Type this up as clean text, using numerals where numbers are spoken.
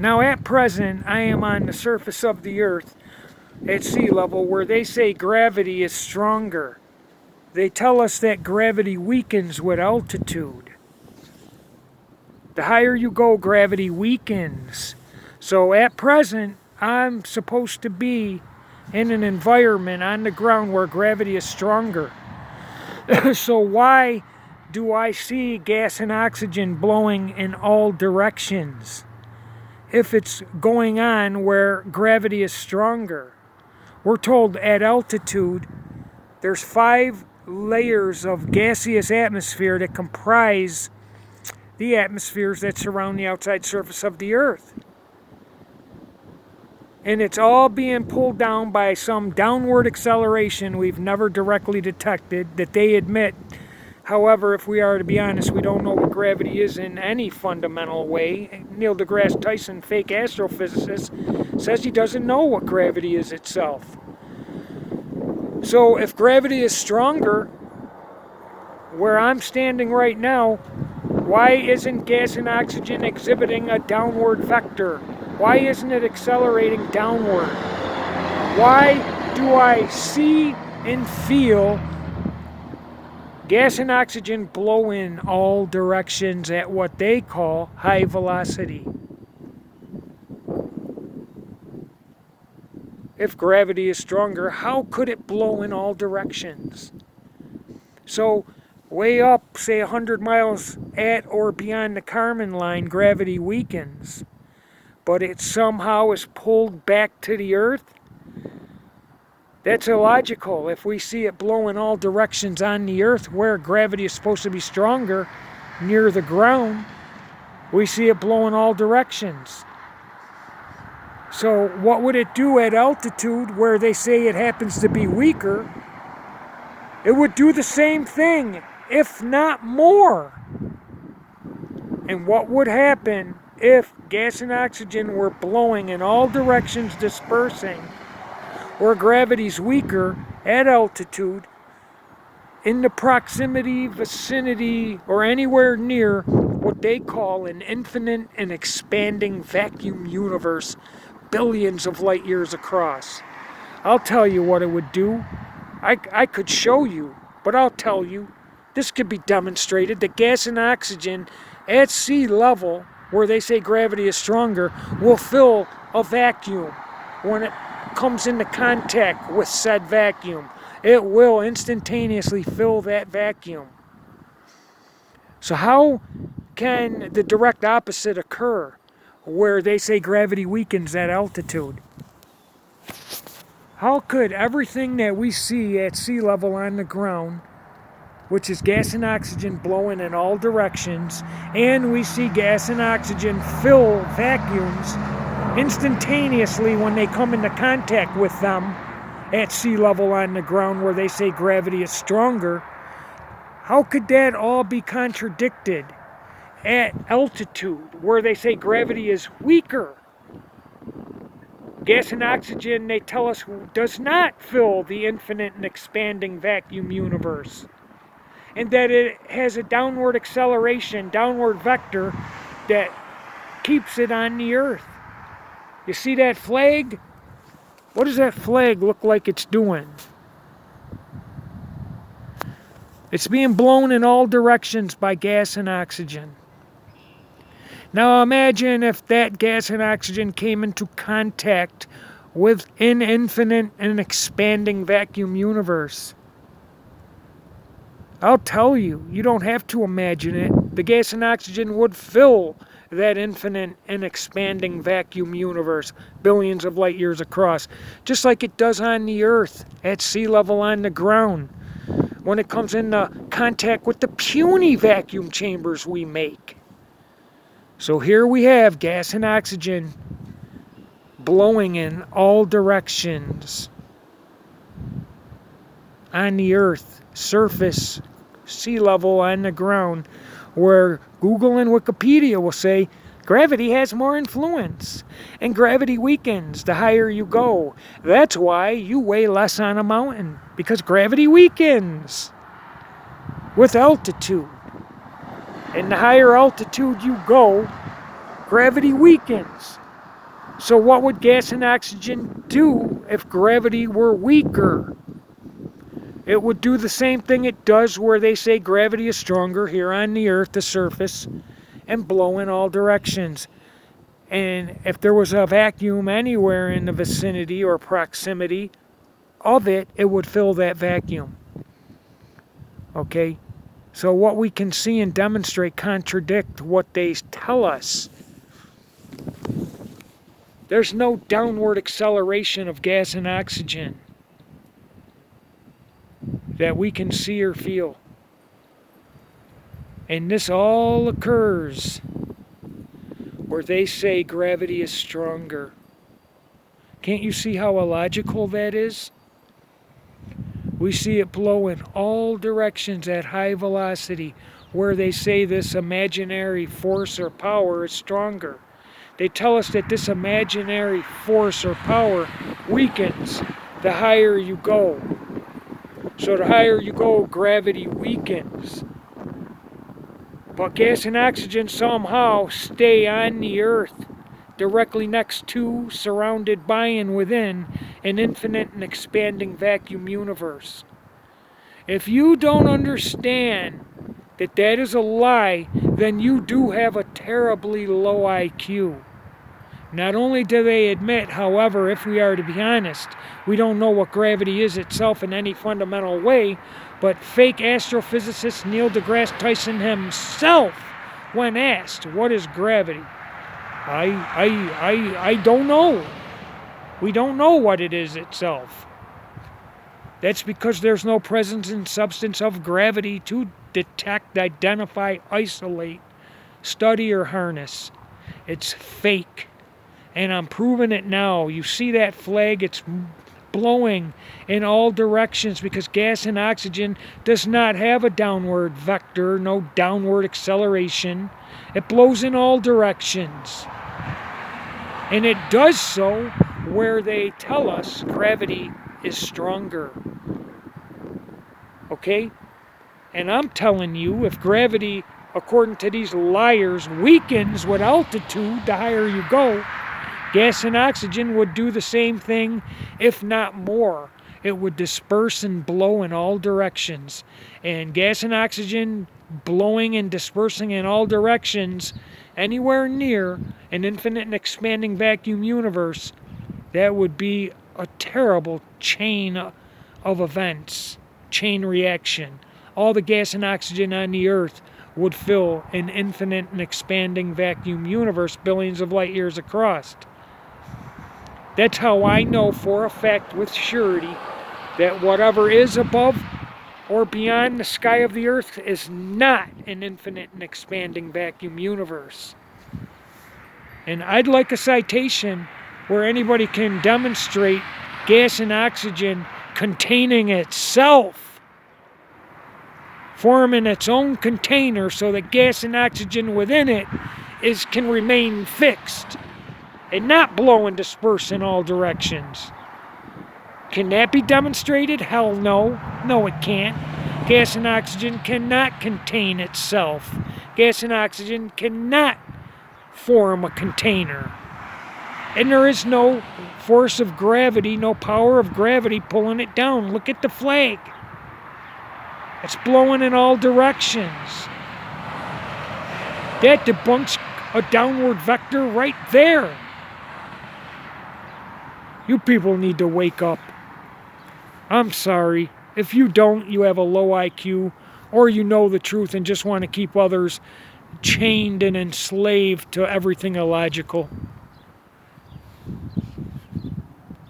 Now at present, I am on the surface of the earth at sea level where they say gravity is stronger. They tell us that gravity weakens with altitude. The higher you go, gravity weakens. So at present, I'm supposed to be in an environment on the ground where gravity is stronger. So why do I see gas and oxygen blowing in all directions if it's going on where gravity is stronger? We're told at altitude there's 5 layers of gaseous atmosphere that comprise the atmospheres that surround the outside surface of the earth. And it's all being pulled down by some downward acceleration we've never directly detected that they admit. However, if we are to be honest, we don't know what gravity is in any fundamental way. Neil deGrasse Tyson, fake astrophysicist, says he doesn't know what gravity is itself. So if gravity is stronger, where I'm standing right now, why isn't gas and oxygen exhibiting a downward vector? Why isn't it accelerating downward? Why do I see and feel gas and oxygen blow in all directions at what they call high velocity? If gravity is stronger, how could it blow in all directions? So, way up, say 100 miles at or beyond the Kármán line, gravity weakens. But it somehow is pulled back to the earth? That's illogical. If we see it blow in all directions on the earth where gravity is supposed to be stronger, near the ground, we see it blow in all directions. So what would it do at altitude where they say it happens to be weaker? It would do the same thing, if not more. And what would happen if gas and oxygen were blowing in all directions, dispersing, where gravity's weaker at altitude, in the proximity, vicinity, or anywhere near what they call an infinite and expanding vacuum universe, billions of light years across? I'll tell you what it would do. I could show you, but I'll tell you. This could be demonstrated that gas and oxygen at sea level, where they say gravity is stronger, will fill a vacuum. When it comes into contact with said vacuum, it will instantaneously fill that vacuum. So how can the direct opposite occur, where they say gravity weakens at altitude? How could everything that we see at sea level on the ground, which is gas and oxygen blowing in all directions, and we see gas and oxygen fill vacuums instantaneously when they come into contact with them at sea level on the ground where they say gravity is stronger, how could that all be contradicted at altitude where they say gravity is weaker? Gas and oxygen, they tell us, does not fill the infinite and expanding vacuum universe, and that it has a downward acceleration, downward vector that keeps it on the earth. You see that flag? What does that flag look like it's doing? It's being blown in all directions by gas and oxygen. Now imagine if that gas and oxygen came into contact with an infinite and expanding vacuum universe. I'll tell you, you don't have to imagine it. The gas and oxygen would fill that infinite and expanding vacuum universe, billions of light years across, just like it does on the earth, at sea level on the ground, when it comes into contact with the puny vacuum chambers we make. So here we have gas and oxygen blowing in all directions on the earth, surface, sea level, on the ground, where Google and Wikipedia will say gravity has more influence and gravity weakens the higher you go. That's why you weigh less on a mountain, because gravity weakens with altitude. And the higher altitude you go, gravity weakens. So what would gas and oxygen do if gravity were weaker? It would do the same thing it does where they say gravity is stronger here on the Earth, the surface, and blow in all directions. And if there was a vacuum anywhere in the vicinity or proximity of it, it would fill that vacuum. Okay? So what we can see and demonstrate contradict what they tell us. There's no downward acceleration of gas and oxygen that we can see or feel. And this all occurs where they say gravity is stronger. Can't you see how illogical that is? We see it blow in all directions at high velocity where they say this imaginary force or power is stronger. They tell us that this imaginary force or power weakens the higher you go. So the higher you go, gravity weakens. But gas and oxygen somehow stay on the Earth, directly next to, surrounded by, and within an infinite and expanding vacuum universe. If you don't understand that that is a lie, then you do have a terribly low IQ. Not only do they admit, however, if we are to be honest, we don't know what gravity is itself in any fundamental way, but fake astrophysicist Neil deGrasse Tyson himself, when asked, what is gravity? I don't know. We don't know what it is itself. That's because there's no presence in substance of gravity to detect, identify, isolate, study, or harness. It's fake. And I'm proving it now. You see that flag? It's blowing in all directions because gas and oxygen does not have a downward vector, no downward acceleration. It blows in all directions. And it does so where they tell us gravity is stronger. Okay? And I'm telling you, if gravity, according to these liars, weakens with altitude, the higher you go, gas and oxygen would do the same thing, if not more. It would disperse and blow in all directions. And gas and oxygen blowing and dispersing in all directions, anywhere near an infinite and expanding vacuum universe, that would be a terrible chain of events, chain reaction. All the gas and oxygen on the Earth would fill an infinite and expanding vacuum universe billions of light years across. That's how I know for a fact with surety that whatever is above or beyond the sky of the Earth is not an infinite and expanding vacuum universe. And I'd like a citation where anybody can demonstrate gas and oxygen containing itself, forming its own container so that gas and oxygen within it can remain fixed and not blow and disperse in all directions. Can that be demonstrated? Hell no. No, it can't. Gas and oxygen cannot contain itself. Gas and oxygen cannot form a container. And there is no force of gravity, no power of gravity pulling it down. Look at the flag. It's blowing in all directions. That debunks a downward vector right there. You people need to wake up. I'm sorry. If you don't, you have a low IQ, or you know the truth and just want to keep others chained and enslaved to everything illogical.